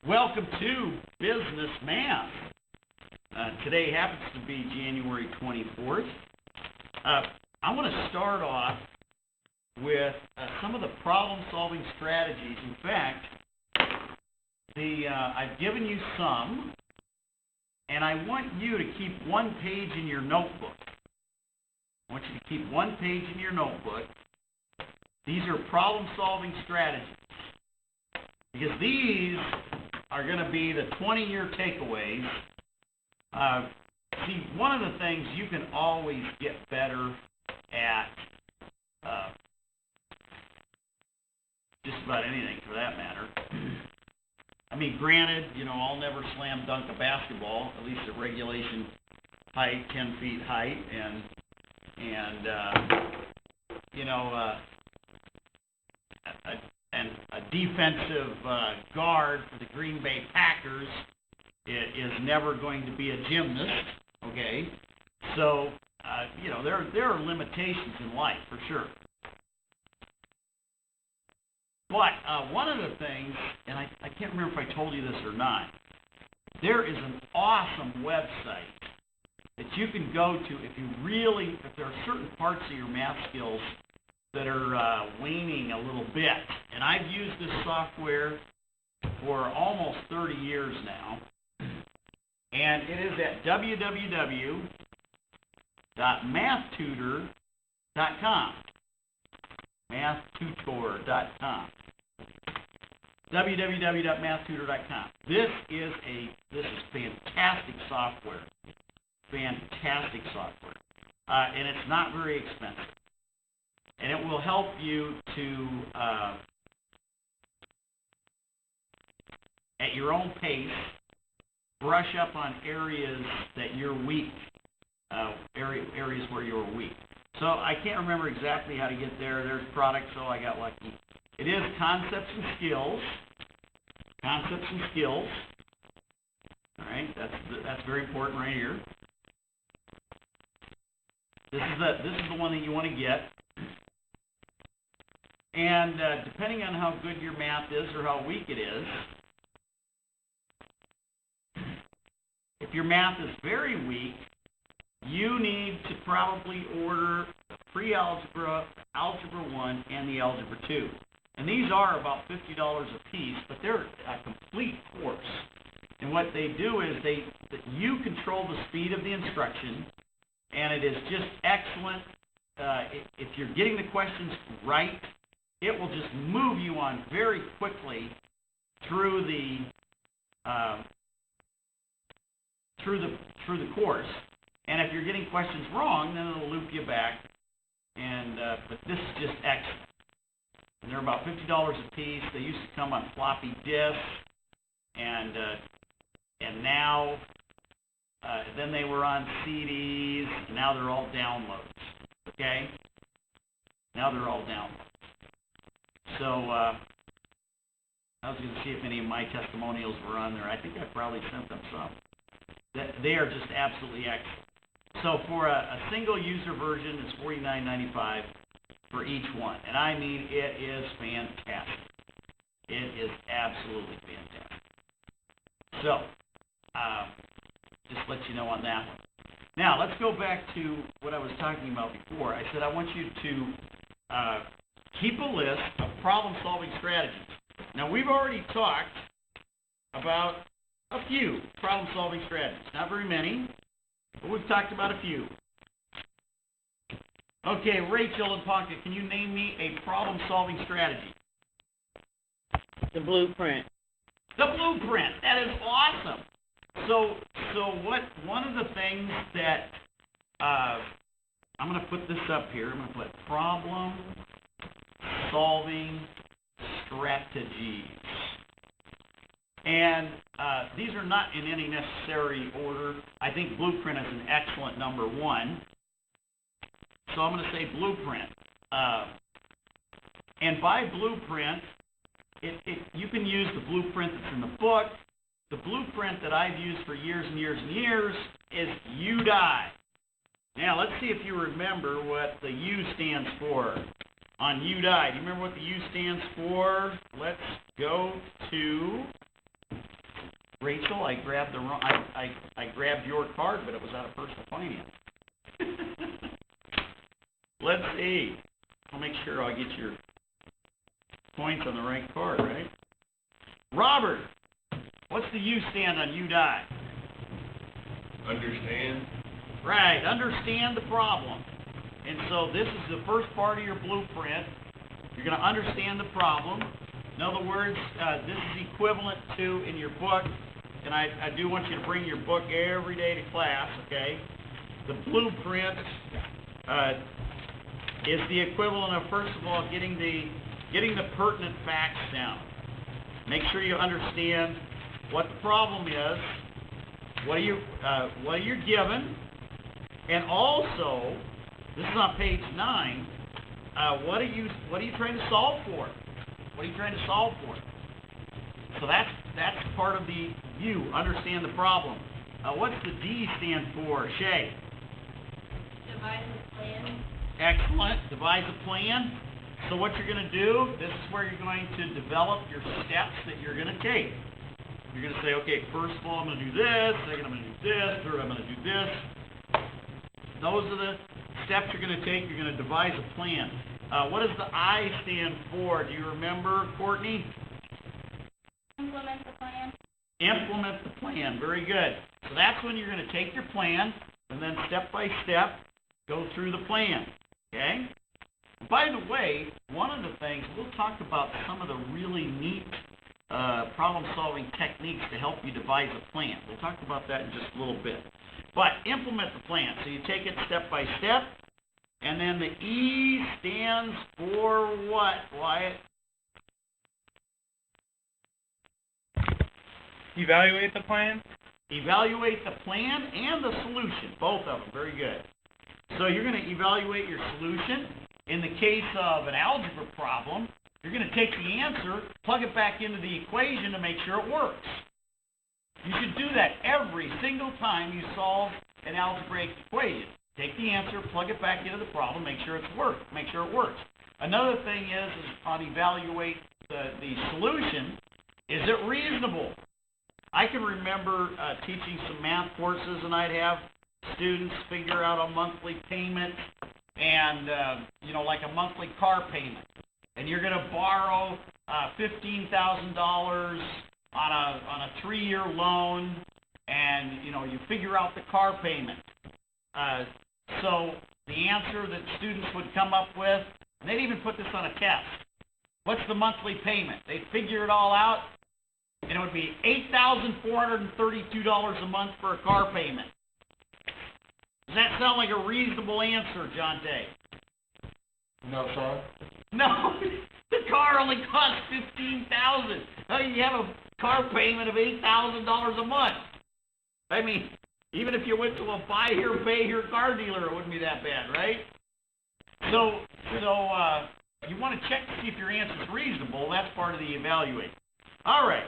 Welcome to Business Math. Today happens to be January 24th. I want to start off with some of the problem-solving strategies. In fact, I've given you some, and I want you to keep one page in your notebook. I want you to keep one page in your notebook. These are problem-solving strategies, because these are going to be the 20-year takeaways. See, one of the things you can always get better at, just about anything for that matter. I mean, granted, I'll never slam dunk a basketball, at least at regulation height, 10 feet height, and a defensive guard for the Green Bay Packers is never going to be a gymnast, okay? So, there are limitations in life, for sure. But one of the things, and I can't remember if I told you this or not, there is an awesome website that you can go to if there are certain parts of your math skills that are waning a little bit. And I've used this software for almost 30 years now. And it is at www.mathtutor.com. Mathtutor.com. www.mathtutor.com. This is fantastic software. Fantastic software. And it's not very expensive. And it will help you to, at your own pace, brush up on areas that you're weak, areas where you're weak. So I can't remember exactly how to get there. There's product, so I got lucky. It is Concepts and Skills. Concepts and Skills. All right, that's very important right here. This is the one that you want to get. And depending on how good your math is or how weak it is, if your math is very weak, you need to probably order pre-algebra, algebra 1, and the algebra 2. And these are about $50 a piece, but they're a complete course. And what they do is you control the speed of the instruction, and it is just excellent. If you're getting the questions right, it will just move you on very quickly through the course. And if you're getting questions wrong, then it'll loop you back. And but this is just excellent. And they're about $50 a piece. They used to come on floppy disks, and now then they were on CDs. And now they're all downloads. Okay. Now they're all downloads. So I was going to see if any of my testimonials were on there. I think I probably sent them some. They are just absolutely excellent. So for a single user version, it's $49.95 for each one. And I mean, it is fantastic. It is absolutely fantastic. So just let you know on that one. Now, let's go back to what I was talking about before. I said I want you to keep a list of problem-solving strategies. Now, we've already talked about a few problem-solving strategies. Not very many, but we've talked about a few. Okay, Rachel and Ponca, can you name me a problem-solving strategy? The blueprint. The blueprint. That is awesome. So one of the things that I'm going to put this up here. I'm going to put problem-solving strategies. And these are not in any necessary order. I think blueprint is an excellent number one. So I'm going to say blueprint. And by blueprint, you can use the blueprint that's in the book. The blueprint that I've used for years and years and years is UDI. Now, let's see if you remember what the U stands for on UDI. Do you remember what the U stands for? Let's go to Rachel, I grabbed the wrong, I grabbed your card, but it was out of personal finance. Let's see. I'll make sure I get your points on the right card, right? Robert, what's the U stand on you die? Understand. Right, understand the problem. And so this is the first part of your blueprint. You're going to understand the problem. In other words, this is equivalent to, in your book, and I do want you to bring your book every day to class, okay? The blueprint is the equivalent of, first of all, getting the pertinent facts down. Make sure you understand what the problem is, what are you given, and also, this is on page 9, what are you trying to solve for? What are you trying to solve for? So that's part of the U, understand the problem. What's the D stand for, Shay? Devise a plan. Excellent. Devise a plan. So what you're going to do, this is where you're going to develop your steps that you're going to take. You're going to say, okay, first of all, I'm going to do this, second, I'm going to do this, third, I'm going to do this. Those are the steps you're going to take. You're going to devise a plan. What does the I stand for? Do you remember, Courtney? Implement the plan. Implement the plan. Very good. So that's when you're going to take your plan and then step by step go through the plan. Okay? By the way, one of the things, we'll talk about some of the really neat problem-solving techniques to help you devise a plan. We'll talk about that in just a little bit. But implement the plan. So you take it step by step, and then the E stands for what, Wyatt? Evaluate the plan. Evaluate the plan and the solution, both of them. Very good. So you're going to evaluate your solution. In the case of an algebra problem, you're going to take the answer, plug it back into the equation to make sure it works. You should do that every single time you solve an algebraic equation. Take the answer, plug it back into the problem, make sure it works. Another thing is on evaluate the solution, is it reasonable? I can remember teaching some math courses, and I'd have students figure out a monthly payment and, like a monthly car payment. And you're going to borrow $15,000 on a 3-year loan, and, you figure out the car payment. So the answer that students would come up with, and they'd even put this on a test. What's the monthly payment? They'd figure it all out, and it would be $8,432 a month for a car payment. Does that sound like a reasonable answer, Jonte? No, sir. No, the car only costs $15,000. How do you have a car payment of $8,000 a month? I mean, even if you went to a buy here, pay here car dealer, it wouldn't be that bad, right? So you want to check to see if your answer is reasonable. That's part of the evaluate. All right.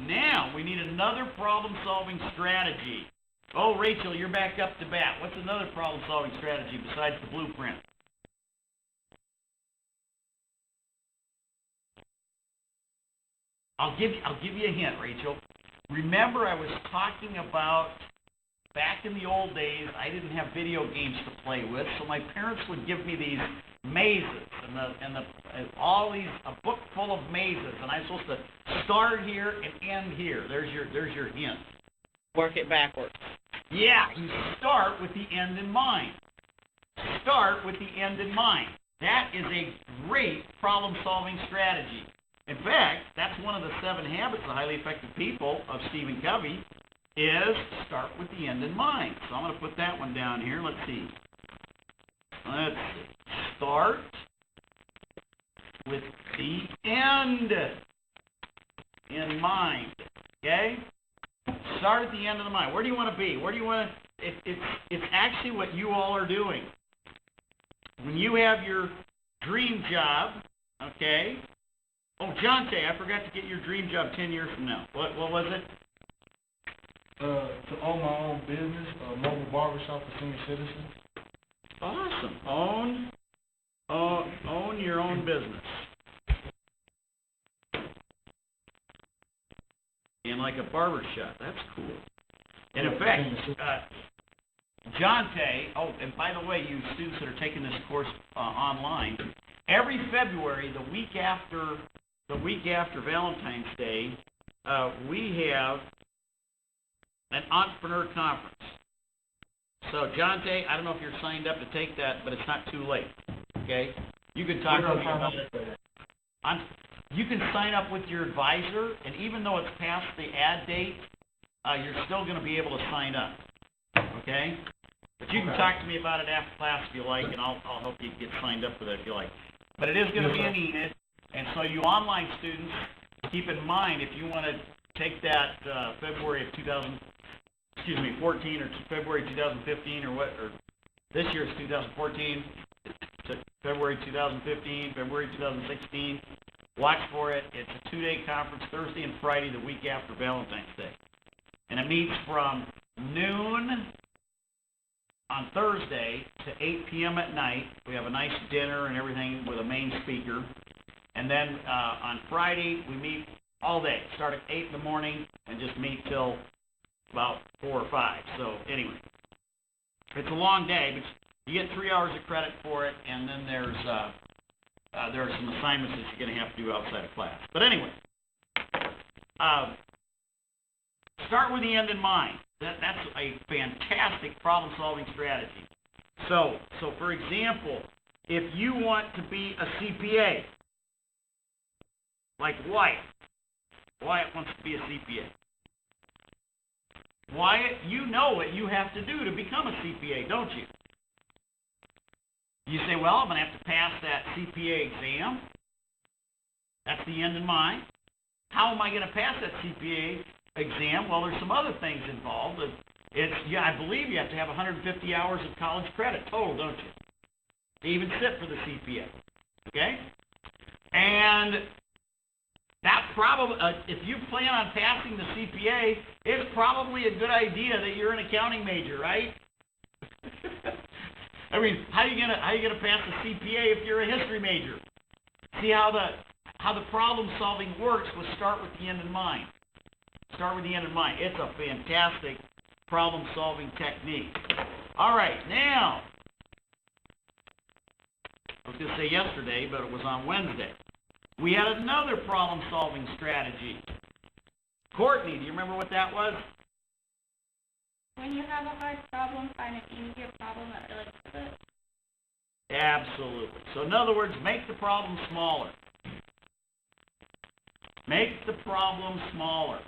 Now we need another problem-solving strategy. Oh, Rachel, you're back up to bat. What's another problem-solving strategy besides the blueprint? I'll give you a hint, Rachel. Remember, I was talking about back in the old days, I didn't have video games to play with, so my parents would give me these mazes and a book full of mazes, and I'm supposed to start here and end here. There's your hint. Work it backwards. Yeah, you start with the end in mind. Start with the end in mind. That is a great problem-solving strategy. In fact, that's one of the 7 habits of highly effective people of Stephen Covey is start with the end in mind. So I'm going to put that one down here. Let's see. Start with the end in mind. Okay? Start at the end of the mind. Where do you want to be? Where do you want to... It's actually what you all are doing. When you have your dream job, okay... Oh, Jonte, I forgot to get your dream job 10 years from now. What was it? To own my own business, a mobile barbershop for senior citizens. Awesome. Own your own business. and like a barber shop. That's cool. And in fact, Jonte, oh, and by the way, you students that are taking this course online, every February, the week after Valentine's Day, we have an entrepreneur conference. So, Jonte, I don't know if you're signed up to take that, but it's not too late. Okay, you can talk to me about it. You can sign up with your advisor, and even though it's past the ad date, you're still going to be able to sign up. Okay? But you can talk to me about it after class if you like, and I'll help you get signed up for that if you like. But it is going to be needed, and so you online students, keep in mind if you want to take that February of 14 or February 2015 or this year's 2014 to February 2015, February 2016. Watch for it. It's a 2-day conference, Thursday and Friday, the week after Valentine's Day. And it meets from noon on Thursday to 8 p.m. at night. We have a nice dinner and everything with a main speaker. And then on Friday, we meet all day. Start at 8 in the morning and just meet till about 4 or 5. So anyway, it's a long day, but you get 3 hours of credit for it, and then there are some assignments that you're going to have to do outside of class. But anyway, start with the end in mind. That's a fantastic problem-solving strategy. So for example, if you want to be a CPA, like Wyatt wants to be a CPA. Wyatt, you know what you have to do to become a CPA, don't you? You say, well, I'm going to have to pass that CPA exam. That's the end in mind. How am I going to pass that CPA exam? Well, there's some other things involved. I believe you have to have 150 hours of college credit total, don't you? To even sit for the CPA. Okay? And that probably, if you plan on passing the CPA, it's probably a good idea that you're an accounting major, right? I mean, how are you gonna pass the CPA if you're a history major? See how the problem solving works was start with the end in mind. Start with the end in mind. It's a fantastic problem solving technique. All right, now I was gonna say yesterday, but it was on Wednesday. We had another problem solving strategy. Courtney, do you remember what that was? When you have a hard problem, find an easier problem that relates to it. Absolutely. So in other words, make the problem smaller. Make the problem smaller.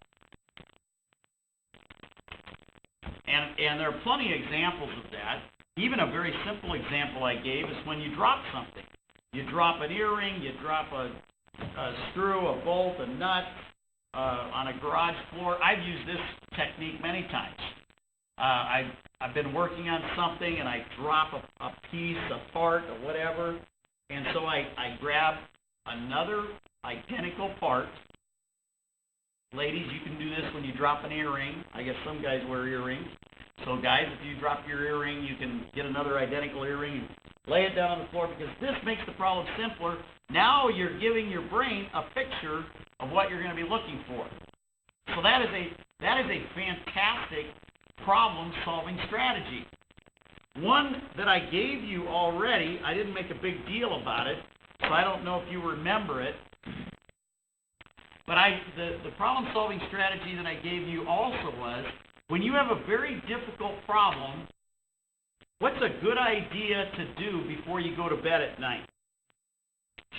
And there are plenty of examples of that. Even a very simple example I gave is when you drop something. You drop an earring, you drop a screw, a bolt, a nut on a garage floor. I've used this technique many times. I've been working on something and I drop a piece, a part, or whatever, and so I grab another identical part. Ladies, you can do this when you drop an earring. I guess some guys wear earrings. So guys, if you drop your earring, you can get another identical earring and lay it down on the floor because this makes the problem simpler. Now you're giving your brain a picture of what you're going to be looking for. So that is a fantastic problem-solving strategy. One that I gave you already, I didn't make a big deal about it, so I don't know if you remember it. But the problem-solving strategy that I gave you also was, when you have a very difficult problem, what's a good idea to do before you go to bed at night?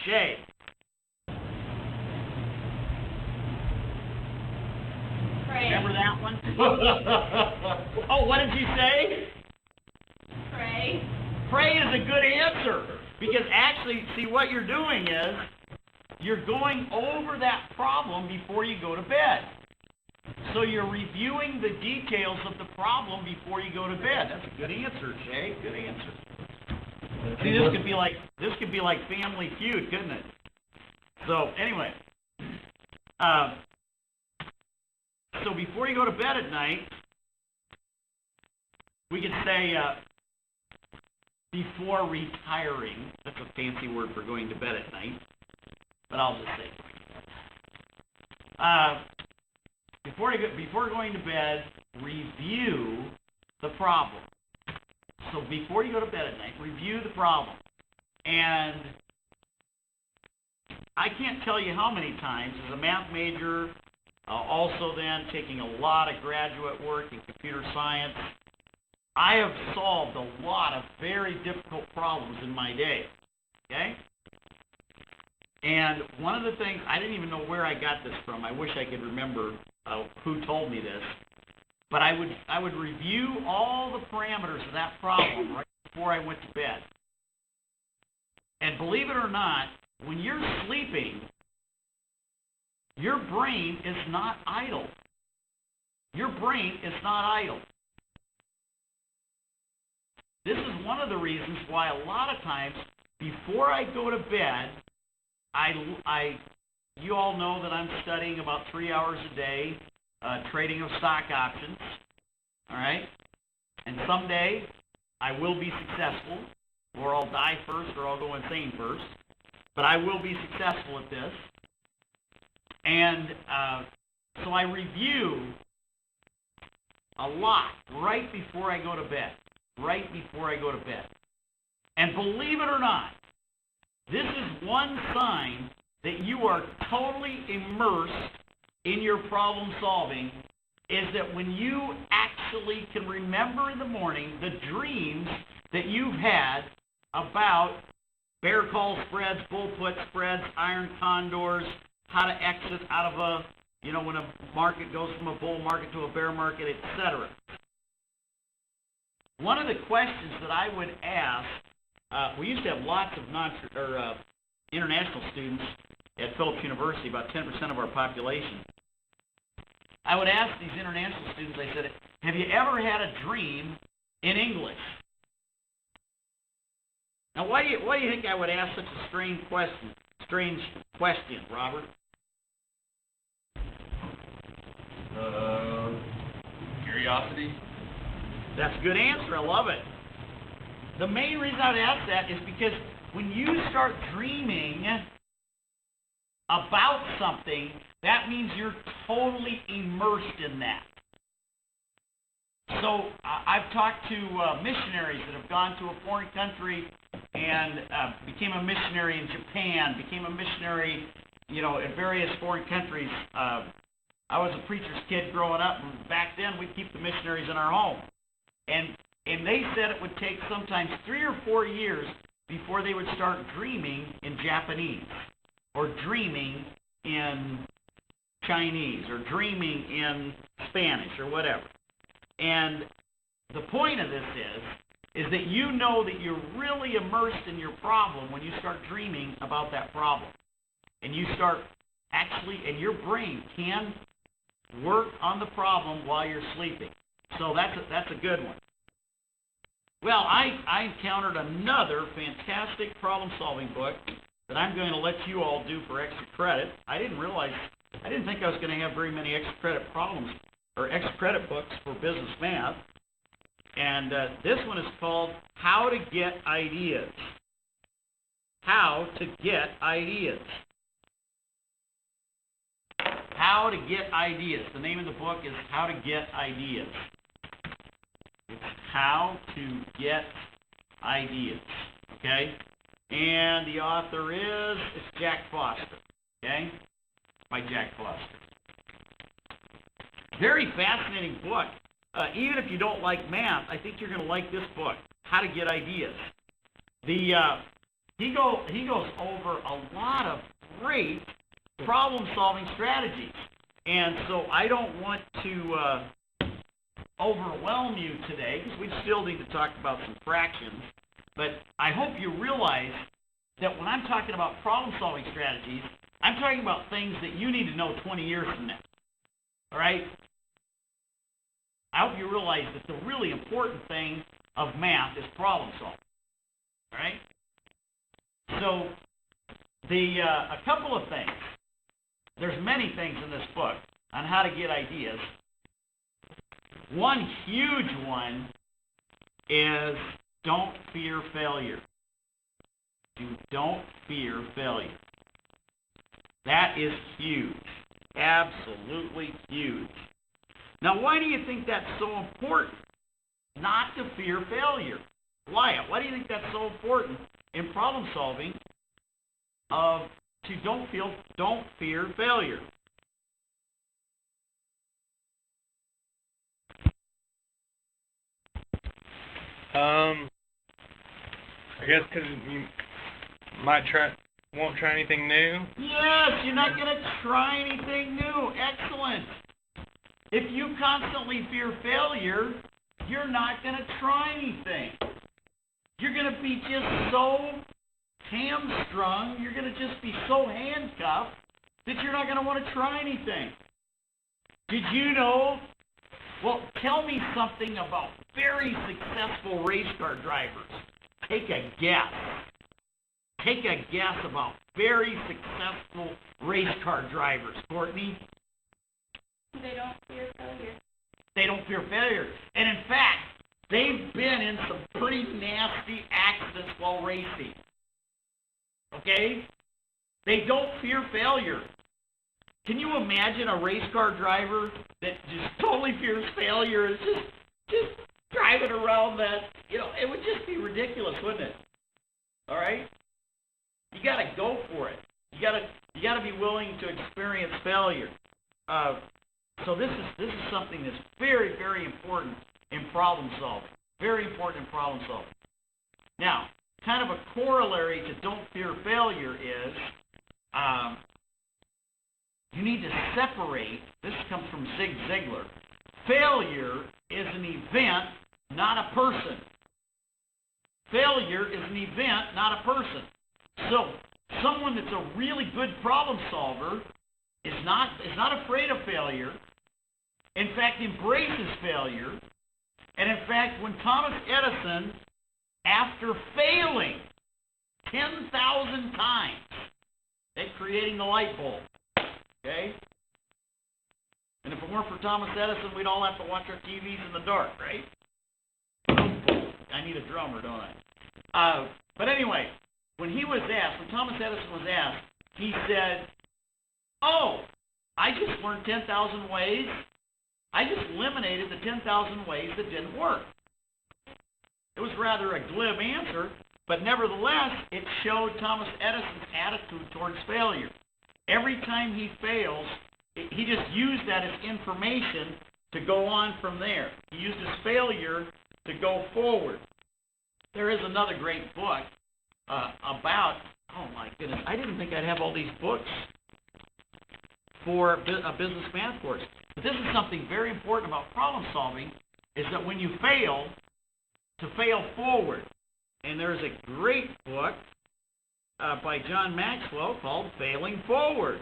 Shay. Pray. Remember that one? Oh, what did you say? Pray. Pray is a good answer. Because actually, see, what you're doing is, you're going over that problem before you go to bed. So you're reviewing the details of the problem before you go to bed. That's a good answer, Shay. Good answer. See, this could be like Family Feud, couldn't it? So anyway, so before you go to bed at night, we could say before retiring. That's a fancy word for going to bed at night, but I'll just say before going to bed, review the problem. So before you go to bed at night, review the problem. And I can't tell you how many times, as a math major, also then taking a lot of graduate work in computer science, I have solved a lot of very difficult problems in my day, okay? And one of the things, I didn't even know where I got this from. I wish I could remember who told me this. But I would review all the parameters of that problem right before I went to bed. And believe it or not, when you're sleeping, your brain is not idle. Your brain is not idle. This is one of the reasons why a lot of times before I go to bed, you all know that I'm studying about 3 hours a day, trading of stock options, all right? And someday I will be successful, or I'll die first, or I'll go insane first. But I will be successful at this. And so I review a lot right before I go to bed. Right before I go to bed. And believe it or not, this is one sign that you are totally immersed in your problem solving, is that when you actually can remember in the morning the dreams that you've had about bear call spreads, bull put spreads, iron condors, how to exit out of a, when a market goes from a bull market to a bear market, etc. One of the questions that I would ask, we used to have lots of international students at Phillips University, about 10% of our population. I would ask these international students, I said, have you ever had a dream in English? Now, why do you think I would ask such a strange question, Robert? Curiosity. That's a good answer. I love it. The main reason I would ask that is because when you start dreaming about something, that means you're totally immersed in that. So I've talked to missionaries that have gone to a foreign country and became a missionary in Japan, became a missionary, in various foreign countries. I was a preacher's kid growing up, and back then we'd keep the missionaries in our home. And they said it would take sometimes 3 or 4 years before they would start dreaming in Japanese, or dreaming in Chinese, or dreaming in Spanish, or whatever. And the point of this is that you know that you're really immersed in your problem when you start dreaming about that problem. And you start and your brain can work on the problem while you're sleeping. So that's a good one. Well, I encountered another fantastic problem-solving book that I'm going to let you all do for extra credit. I didn't think I was going to have very many extra credit problems or extra credit books for business math. And this one is called How to Get Ideas. How to Get Ideas. How to Get Ideas. The name of the book is How to Get Ideas. It's How to Get Ideas. Okay? And the author it's Jack Foster. Okay? By Jack Foster. Very fascinating book. Even if you don't like math, I think you're going to like this book, How to Get Ideas. He goes over a lot of great problem-solving strategies. And so I don't want to overwhelm you today, because we still need to talk about some fractions. But I hope you realize that when I'm talking about problem-solving strategies, I'm talking about things that you need to know 20 years from now. All right? I hope you realize that the really important thing of math is problem solving. All right? So, a couple of things. There's many things in this book on how to get ideas. One huge one is don't fear failure. Don't fear failure. That is huge. Absolutely huge. Now, why do you think that's so important? Not to fear failure. Why? Why do you think that's so important in problem solving? To don't fear failure. I guess because you won't try anything new. Yes, you're not going to try anything new. Excellent. If you constantly fear failure, you're not going to try anything. You're going to be just so hamstrung, you're going to just be so handcuffed that you're not going to want to try anything. Did you know? Well, tell me something about very successful race car drivers. Take a guess. Take a guess about very successful race car drivers. Courtney? They don't fear failure. They don't fear failure. And in fact, they've been in some pretty nasty accidents while racing. Okay? They don't fear failure. Can you imagine a race car driver that just totally fears failure and just driving around that? You know, it would just be ridiculous, wouldn't it? All right? You got to go for it. You got to be willing to experience failure. So this is something that's very, very important in problem solving. Very important in problem solving. Now, kind of a corollary to don't fear failure is you need to separate. This comes from Zig Ziglar. Failure is an event, not a person. Failure is an event, not a person. So, someone that's a really good problem solver is not afraid of failure. In fact, embraces failure. And in fact, when Thomas Edison, after failing 10,000 times at creating the light bulb, okay? And if it weren't for Thomas Edison, we'd all have to watch our TVs in the dark, right? I need a drummer, don't I? But anyway, when Thomas Edison was asked, he said, "Oh, I just learned 10,000 ways. I just eliminated the 10,000 ways that didn't work." It was rather a glib answer, but nevertheless, it showed Thomas Edison's attitude towards failure. Every time he fails, he just used that as information to go on from there. He used his failure to go forward. There is another great book about, oh my goodness, I didn't think I'd have all these books for a business math course. But this is something very important about problem solving, is that when you fail, to fail forward. And there's a great book by John Maxwell called Failing Forward.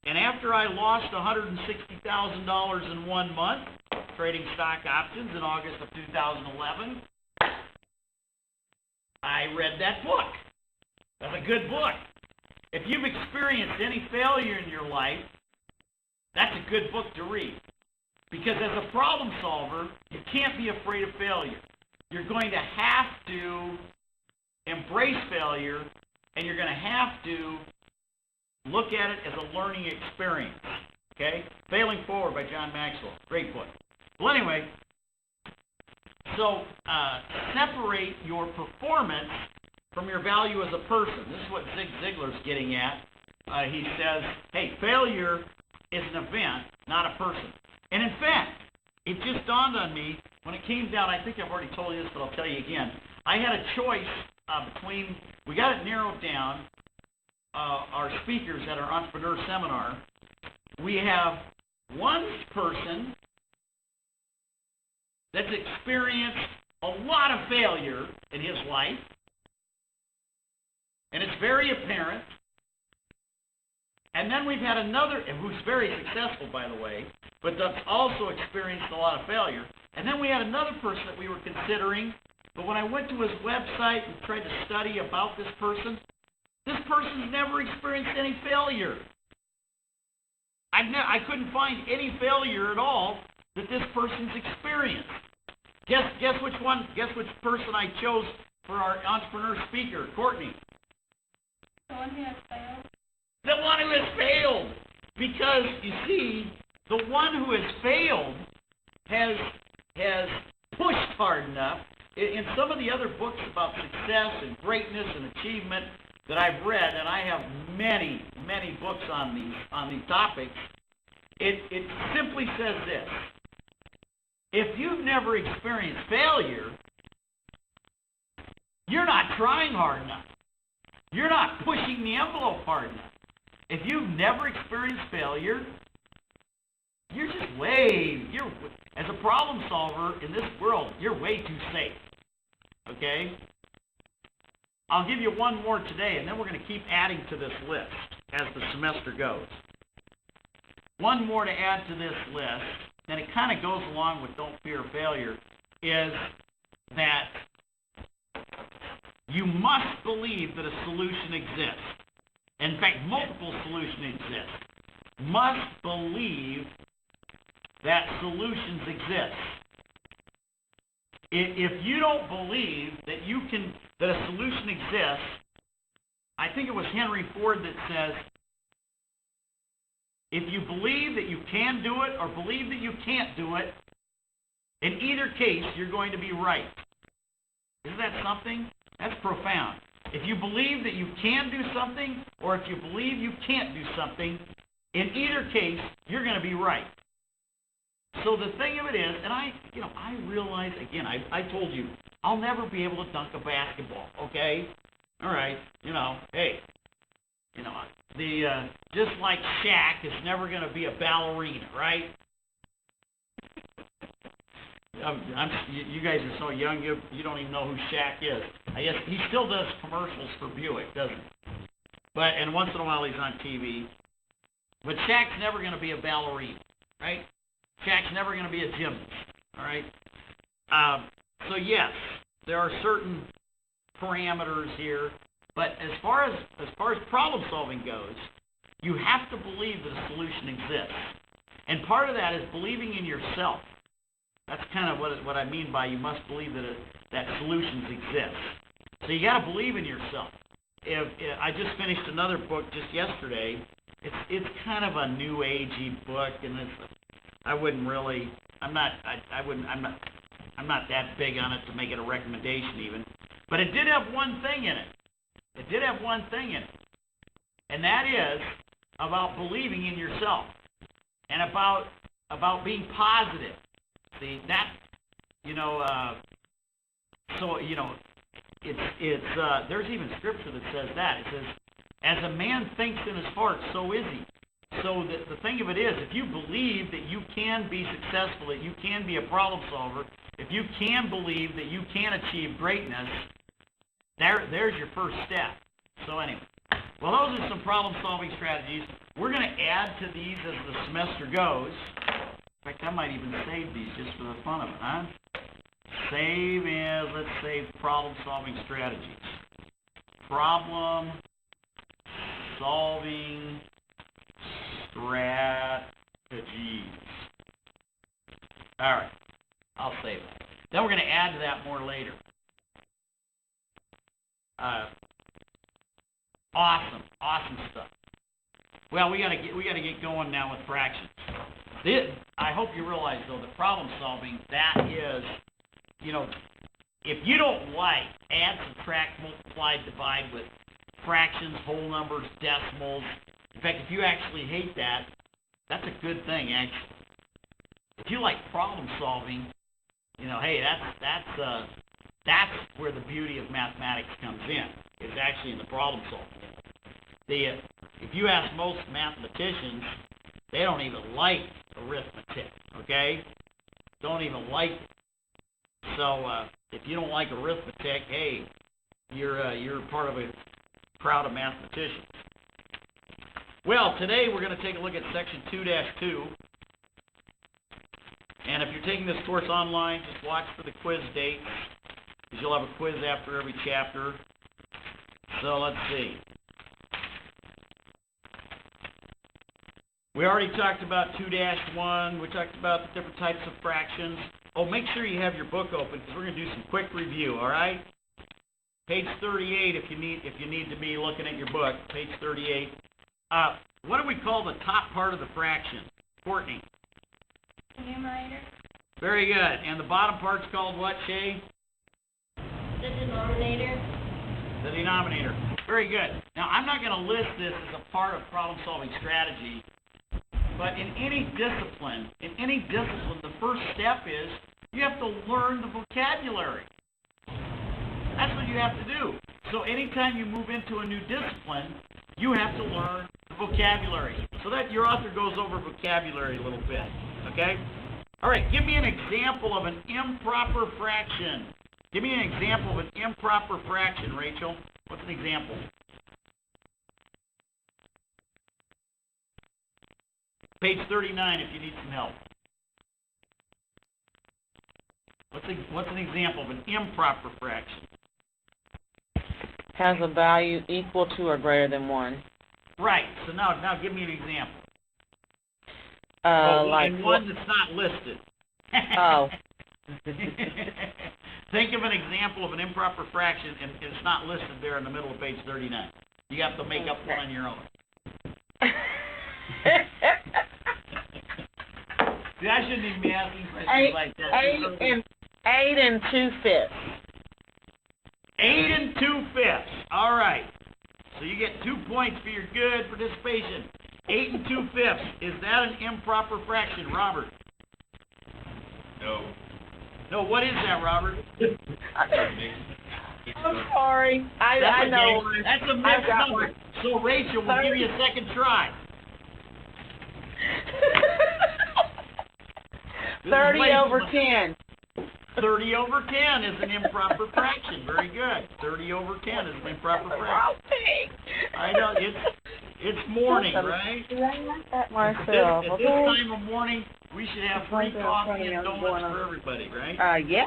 And after I lost $160,000 in 1 month trading stock options in August of 2011, I read that book. That's a good book. If you've experienced any failure in your life, that's a good book to read. Because as a problem solver, you can't be afraid of failure. You're going to have to embrace failure, and you're going to have to look at it as a learning experience. Okay? Failing Forward by John Maxwell. Great book. Well, anyway, so separate your performance from your value as a person. This is what Zig Ziglar's getting at. He says, hey, failure is an event, not a person. And in fact, it just dawned on me when it came down, I think I've already told you this, but I'll tell you again. I had a choice between, we got it narrowed down, our speakers at our entrepreneur seminar. We have one person that's experienced a lot of failure in his life, and it's very apparent. And then we've had another, who's very successful, by the way, but that's also experienced a lot of failure. And then we had another person that we were considering, but when I went to his website and tried to study about this person's never experienced any failure. I couldn't find any failure at all that this person's experienced. Guess which person I chose for our entrepreneur speaker, Courtney? The one who has failed. The one who has failed. Because, you see, The one who has failed has pushed hard enough. In some of the other books about success and greatness and achievement that I've read, and I have many, many books on these topics, it simply says this: if you've never experienced failure, you're not trying hard enough. You're not pushing the envelope hard enough. If you've never experienced failure, you're just as a problem solver in this world, you're way too safe. Okay? I'll give you one more today, and then we're going to keep adding to this list as the semester goes. One more to add to this list, and it kind of goes along with don't fear failure, is that you must believe that a solution exists. In fact, multiple solutions exist. Must believe that solutions exist. If you don't believe that that a solution exists, I think it was Henry Ford that says, if you believe that you can do it or believe that you can't do it, in either case, you're going to be right. Isn't that something? That's profound. If you believe that you can do something or if you believe you can't do something, in either case, you're going to be right. So the thing of it is, and I realize, again, I told you, I'll never be able to dunk a basketball, okay? All right, hey, just like Shaq is never going to be a ballerina, right? You guys are so young, you don't even know who Shaq is. I guess he still does commercials for Buick, doesn't he? And once in a while he's on TV. But Shaq's never going to be a ballerina, right? Shaq's never going to be a gymnast, all right? So yes, there are certain parameters here, but as far as problem solving goes, you have to believe that a solution exists, and part of that is believing in yourself. That's kind of what I mean by you must believe that solutions exist. So you got to believe in yourself. I just finished another book just yesterday. It's kind of a new agey book, and I'm not that big on it to make it a recommendation even. But it did have one thing in it. And that is about believing in yourself and about being positive. See, that, there's even scripture that says that. It says, as a man thinks in his heart, so is he. So the thing of it is, if you believe that you can be successful, that you can be a problem solver, if you can believe that you can achieve greatness, there's your first step. So anyway, well, those are some problem-solving strategies. We're going to add to these as the semester goes. In fact, I might even save these just for the fun of it, huh? Let's save problem-solving strategies. Problem-solving strategies. All right, I'll save that. Then we're going to add to that more later. Awesome stuff. Well, we got to get going now with fractions. I hope you realize though that problem solving, that is, if you don't like add, subtract, multiply, divide with fractions, whole numbers, decimals. In fact, if you actually hate that, that's a good thing actually. If you like problem solving, hey, that's where the beauty of mathematics comes in. It's actually in the problem solving. If you ask most mathematicians, they don't even like arithmetic, okay? Don't even like it. So if you don't like arithmetic, hey, you're part of a crowd of mathematicians. Well, today we're going to take a look at section 2-2. And if you're taking this course online, just watch for the quiz date, because you'll have a quiz after every chapter. So let's see. We already talked about 2-1. We talked about the different types of fractions. Oh, make sure you have your book open, because we're going to do some quick review, all right? Page 38 if you need to be looking at your book, page 38. What do we call the top part of the fraction? Courtney? the numerator. Very good. And the bottom part's called what, Shay? The denominator. The denominator. Very good. Now, I'm not going to list this as a part of problem-solving strategy, but in any discipline, the first step is you have to learn the vocabulary. That's what you have to do. So anytime you move into a new discipline, you have to learn the vocabulary. So that your author goes over vocabulary a little bit, okay? All right, give me an example of an improper fraction. Give me an example of an improper fraction, Rachel. What's an example? Page 39 if you need some help. What's an example of an improper fraction? Has a value equal to or greater than 1. Right. So now give me an example. Like and one that's not listed. Oh. Think of an example of an improper fraction, and it's not listed there in the middle of page 39. You have to make up one on your own. See, I shouldn't even be asking questions like that. 8 and 2/5. 8 2/5. All right. So you get 2 points for your good participation. 8 2/5. Is that an improper fraction, Robert? No. No, what is that, Robert? I'm sorry. I know. Okay. That's a mixed number. So Rachel, we'll give you a second try. 30 over 10. 30 over 10 is an improper fraction. Very good. 30 over 10 is an improper fraction. I know, it's morning, right? At myself. At this time of morning, we should have free coffee and donuts for everybody, right? Yeah.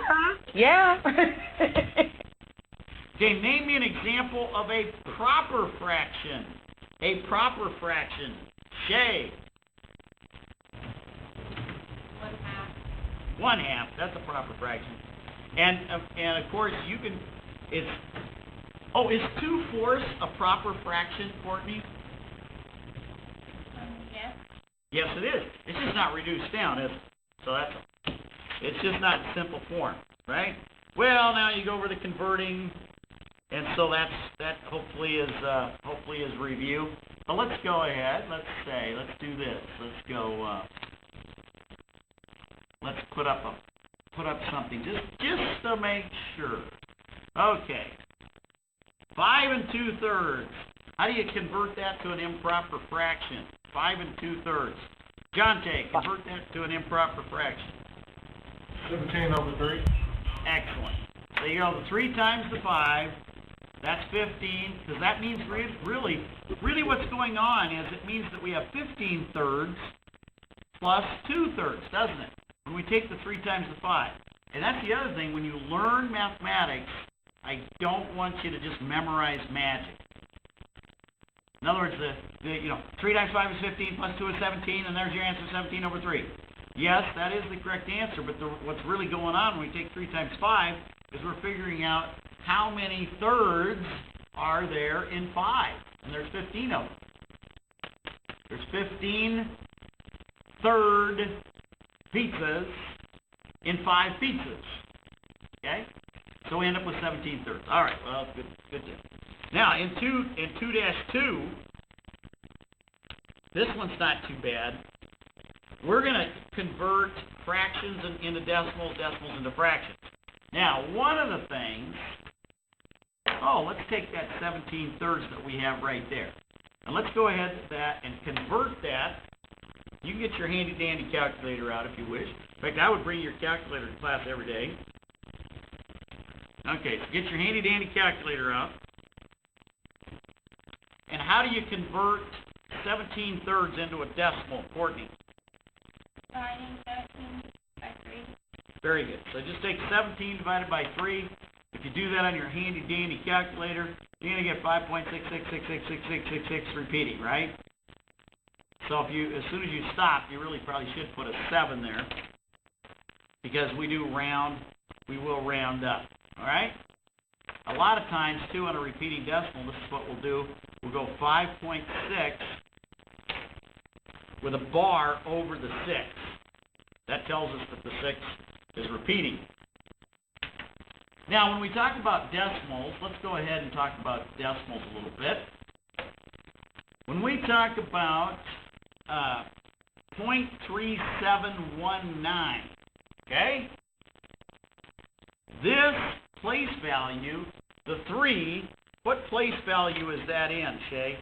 Okay, name me an example of a proper fraction. A proper fraction. Shay. 1/2. That's a proper fraction. And of course you can. Is 2/4 a proper fraction, Courtney? Yes. Yes, it is. It's just not reduced down, is it? So it's just not simple form, right? Well, now you go over the converting, and so that hopefully is review. But let's go ahead. Let's do this. Let's go. Let's put up something just to make sure. Okay. 5 2/3. How do you convert that to an improper fraction? 5 2/3. Jonte, convert that to an improper fraction. 17 over 3. Excellent. So you go 3 times the 5. That's 15, because that means really what's going on is it means that we have 15/3 plus 2/3, doesn't it? When we take the 3 times the 5. And that's the other thing, when you learn mathematics, I don't want you to just memorize magic. In other words, 3 times 5 is 15, plus 2 is 17, and there's your answer, 17 over 3. Yes, that is the correct answer, but what's really going on when we take 3 times 5 is we're figuring out how many thirds are there in 5, and there's 15 of them. There's 15 third pizzas in 5 pizzas. Okay? So we end up with 17 thirds. All right, well, good deal. Now, in 2-2, this one's not too bad. We're going to convert fractions into decimals, decimals into fractions. Now, one of the things, let's take that 17 thirds that we have right there. And let's go ahead with that and convert that. You can get your handy-dandy calculator out if you wish. In fact, I would bring your calculator to class every day. Okay, so get your handy-dandy calculator out. And how do you convert 17 thirds into a decimal, Courtney? Dividing 17 by 3. Very good. So just take 17 divided by 3. If you do that on your handy-dandy calculator, you're going to get 5.66666666 repeating, right? So as soon as you stop, you really probably should put a 7 there, because we will round up, all right? A lot of times, too, on a repeating decimal, this is what we'll do. We'll go 5.6 with a bar over the 6. That tells us that the 6 is repeating. Now, when we talk about decimals, let's go ahead and talk about decimals a little bit. When we talk about 0.3719, okay? This place value, the 3, what place value is that in, Shay?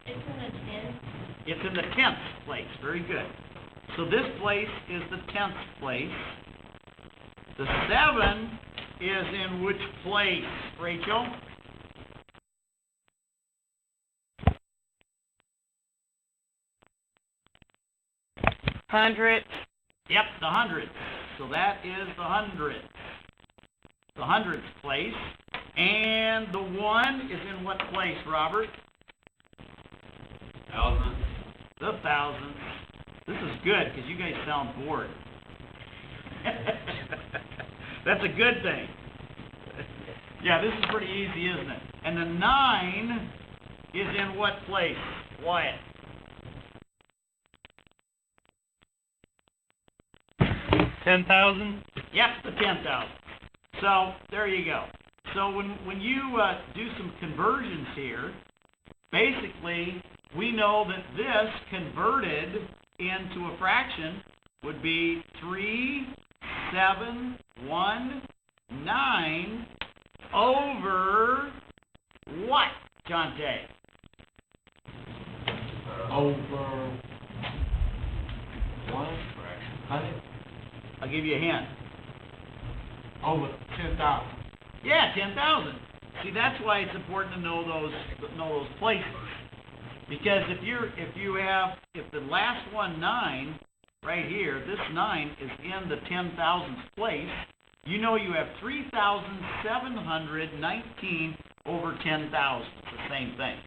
It's in the 10th. It's in the 10th place. Very good. So this place is the 10th place. The 7 is in which place, Rachel? Hundred. Yep, the 100th. So that is the 100th. The 100th place. And the 1 is in what place, Robert? Thousand. The 1000th. This is good because you guys sound bored. That's a good thing. Yeah, this is pretty easy, isn't it? And the 9 is in what place, Wyatt? 10,000. Yep, the 10,000. So there you go. So when you do some conversions here, basically we know that this converted into a fraction would be 3,719 over what, Jonte? Over 100. I'll give you a hint. Over 10,000. Yeah, 10,000. See, that's why it's important to know those places. Because if the last one 9 right here, this 9 is in the 10,000th place, you know you have 3,719 over 10,000. It's the same thing.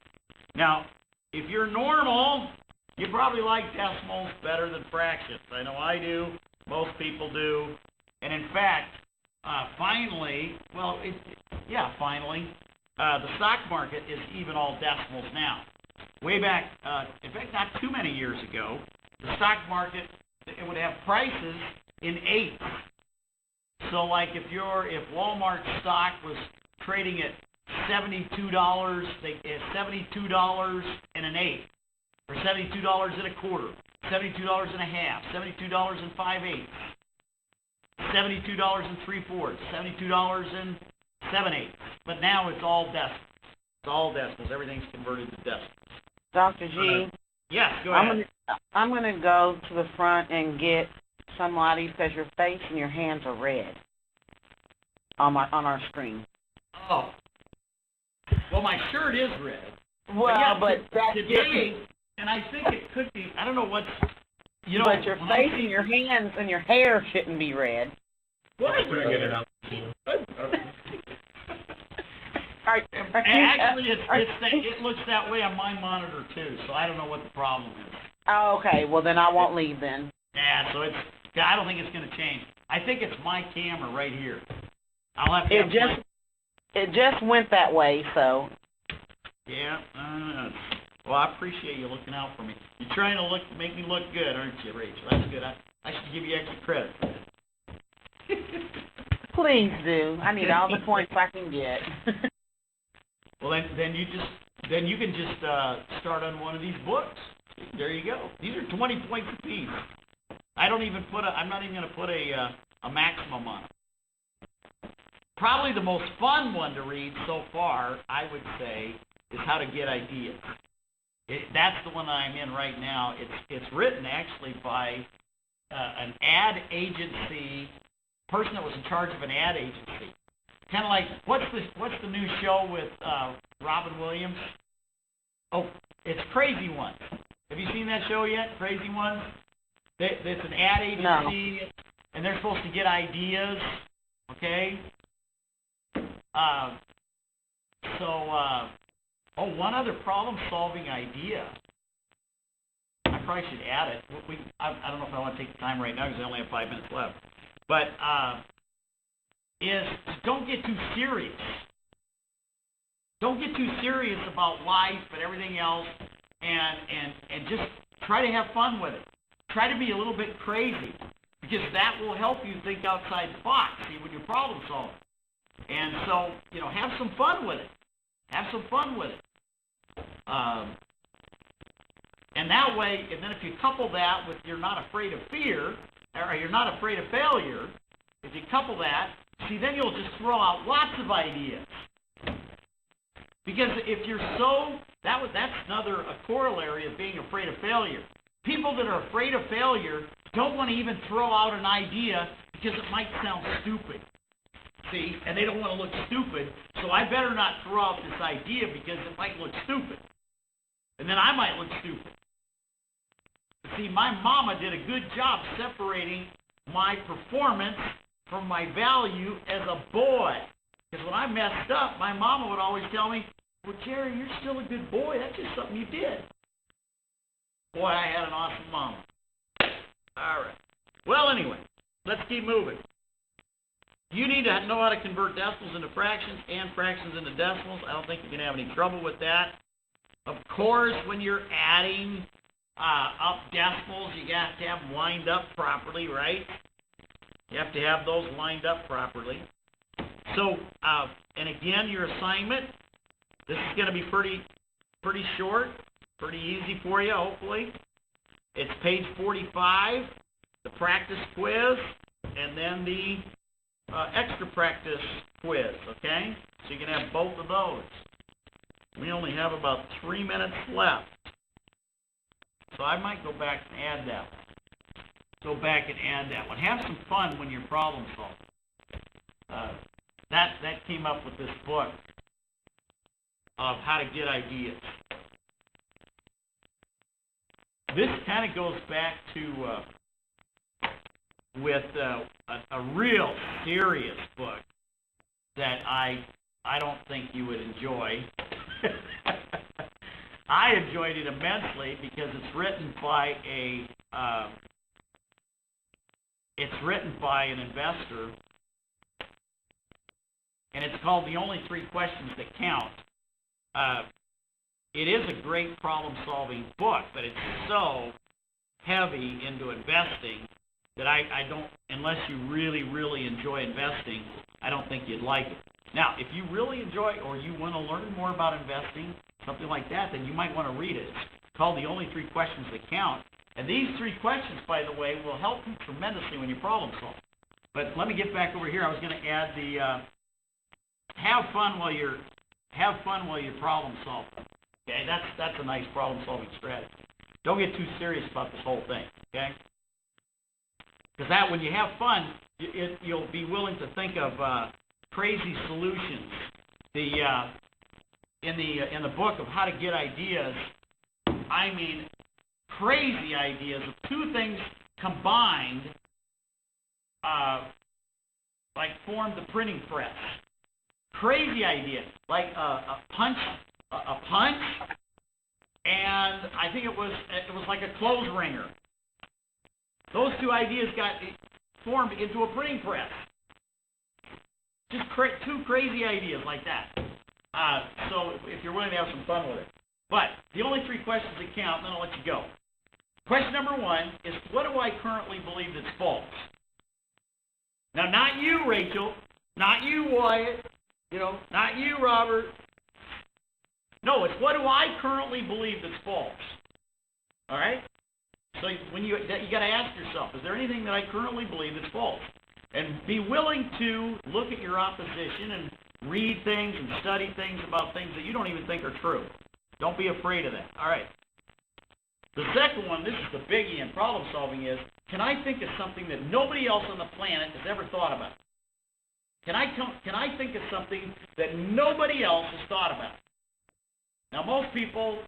Now, if you're normal, you probably like decimals better than fractions. I know I do. Most people do. And in fact, finally, the stock market is even all decimals now. Way back, in fact, not too many years ago, the stock market, it would have prices in 8. So like if Walmart stock was trading at $72, it's $72 and an eighth, or $72 and a quarter, $72 and a half, $72 and 5/8, $72 and 3/4, $72 and 7/8. But now it's all decimals. It's all decimals. Everything's converted to decimals. Dr. G. Yes, go ahead. I'm gonna go to the front and get somebody because your face and your hands are red on our screen. Oh. Well, my shirt is red. Well, but that's today, and I think it could be. I don't know what's. But your face and your hands and your hair shouldn't be red. What? Actually, it looks that way on my monitor too, so I don't know what the problem is. Oh, okay, well then I won't leave then. Yeah, so I don't think it's going to change. I think it's my camera right here. I'll have to. It just went that way, so. Yeah. Well, I appreciate you looking out for me. You're trying to make me look good, aren't you, Rachel? That's good. I should give you extra credit for that. Please do. I need all the points I can get. Well, then you can just start on one of these books. There you go. These are 20 points apiece. I'm not even going to put a maximum on it. Probably the most fun one to read so far, I would say, is How to Get Ideas. That's the one that I'm in right now. It's written actually by an ad agency person that was in charge of an ad agency. Kind of like what's the new show with Robin Williams? Oh, it's Crazy Ones. Have you seen that show yet? Crazy Ones. It's an ad agency, and they're supposed to get ideas. Okay. One other problem-solving idea. I probably should add it. I don't know if I want to take the time right now because I only have 5 minutes left. But is don't get too serious. Don't get too serious about life and everything else, and just Try to have fun with it. Try to be a little bit crazy, because that will help you think outside the box, see, when you're problem solving. And so, have some fun with it. Have some fun with it. And that way, and then if you couple that with you're not afraid of fear, or you're not afraid of failure, if you couple that, see, then you'll just throw out lots of ideas. Because if you're that's another a corollary of being afraid of failure. People that are afraid of failure don't want to even throw out an idea because it might sound stupid. See, and they don't want to look stupid, so I better not throw out this idea because it might look stupid. And then I might look stupid. See, my mama did a good job separating my performance from my value as a boy. Because when I messed up, my mama would always tell me, well, Jerry, you're still a good boy. That's just something you did. Boy, I had an awesome mama. All right. Well, anyway, let's keep moving. You need to know how to convert decimals into fractions and fractions into decimals. I don't think you can have any trouble with that. Of course, when you're adding up decimals, you have to have them lined up properly, right? You have to have those lined up properly. So, and again, your assignment, this is going to be pretty short, pretty easy for you, hopefully. It's page 45, the practice quiz, and then the extra practice quiz, okay? So you can have both of those. We only have about 3 minutes left. So I might go back and add that one. Go back and add that one. Have some fun when you're problem solving. That came up with this book of how to get ideas. This kind of goes back to with a real serious book that I don't think you would enjoy. I enjoyed it immensely because it's written by an investor, and it's called The Only Three Questions That Count. It is a great problem-solving book, but it's so heavy into investing that I don't, unless you really, really enjoy investing, I don't think you'd like it. Now, if you really enjoy or you want to learn more about investing, something like that, then you might want to read it. It's called The Only Three Questions That Count. And these 3 questions, by the way, will help you tremendously when you problem solve. But let me get back over here. I was going to add the have fun while you're problem solving. Okay, that's a nice problem solving strategy. Don't get too serious about this whole thing. Okay, because that when you have fun, you'll be willing to think of crazy solutions. In the book of How to Get Ideas, I mean crazy ideas of 2 things combined, like formed the printing press. Crazy idea, like a punch, and I think it was like a clothes wringer. Those 2 ideas got formed into a printing press. Just 2 crazy ideas like that. So if you're willing to have some fun with it. But the only 3 questions that count, then I'll let you go. Question number 1 is, what do I currently believe that's false? Now, not you, Rachel. Not you, Wyatt. Not you, Robert. No, it's what do I currently believe that's false? All right? So when you got to ask yourself, is there anything that I currently believe that's false? And be willing to look at your opposition and read things and study things about things that you don't even think are true. Don't be afraid of that. All right. The second one, this is the biggie in problem solving, is, can I think of something that nobody else on the planet has ever thought about? Can I think of something that nobody else has thought about? Now, most people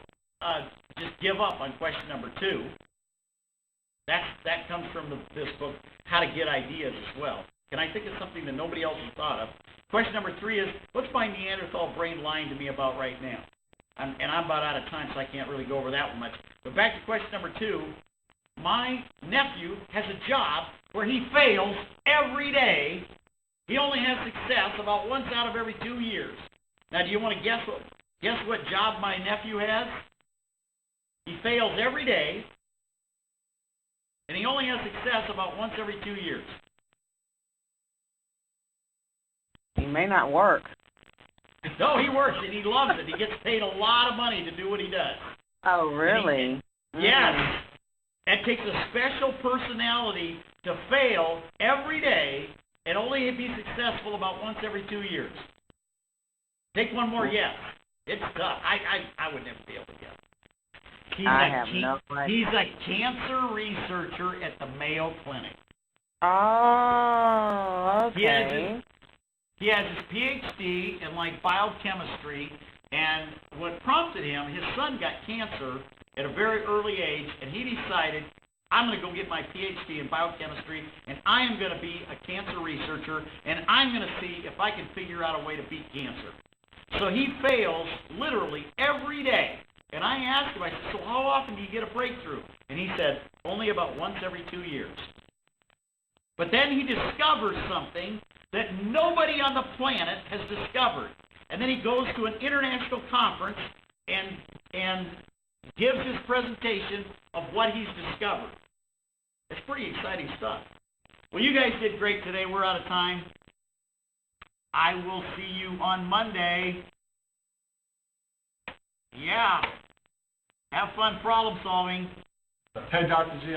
just give up on question number 2. That comes from this book, How to Get Ideas, as well. Can I think of something that nobody else has thought of? Question number 3 is, what's my Neanderthal brain lying to me about right now? And I'm about out of time, so I can't really go over that one much. But back to question number 2, my nephew has a job where he fails every day. He only has success about once out of every 2 years. Now, do you want to guess what job my nephew has? He fails every day, and he only has success about once every 2 years. He may not work. No, he works it. He loves it. He gets paid a lot of money to do what he does. Oh, really? Yes. It takes a special personality to fail every day and only be successful about once every 2 years. Take one more guess. It's tough. I would never be able to guess. I have no idea. He's a cancer researcher at the Mayo Clinic. Oh, okay. He has his PhD in like biochemistry, and what prompted him, his son got cancer at a very early age, and he decided, I'm going to go get my PhD in biochemistry, and I am going to be a cancer researcher, and I'm going to see if I can figure out a way to beat cancer. So he fails literally every day. And I asked him, I said, so how often do you get a breakthrough? And he said, only about once every 2 years. But then he discovers something that nobody on the planet has discovered. And then he goes to an international conference and gives his presentation of what he's discovered. It's pretty exciting stuff. Well, you guys did great today. We're out of time. I will see you on Monday. Yeah. Have fun problem solving. Hey, Dr. G,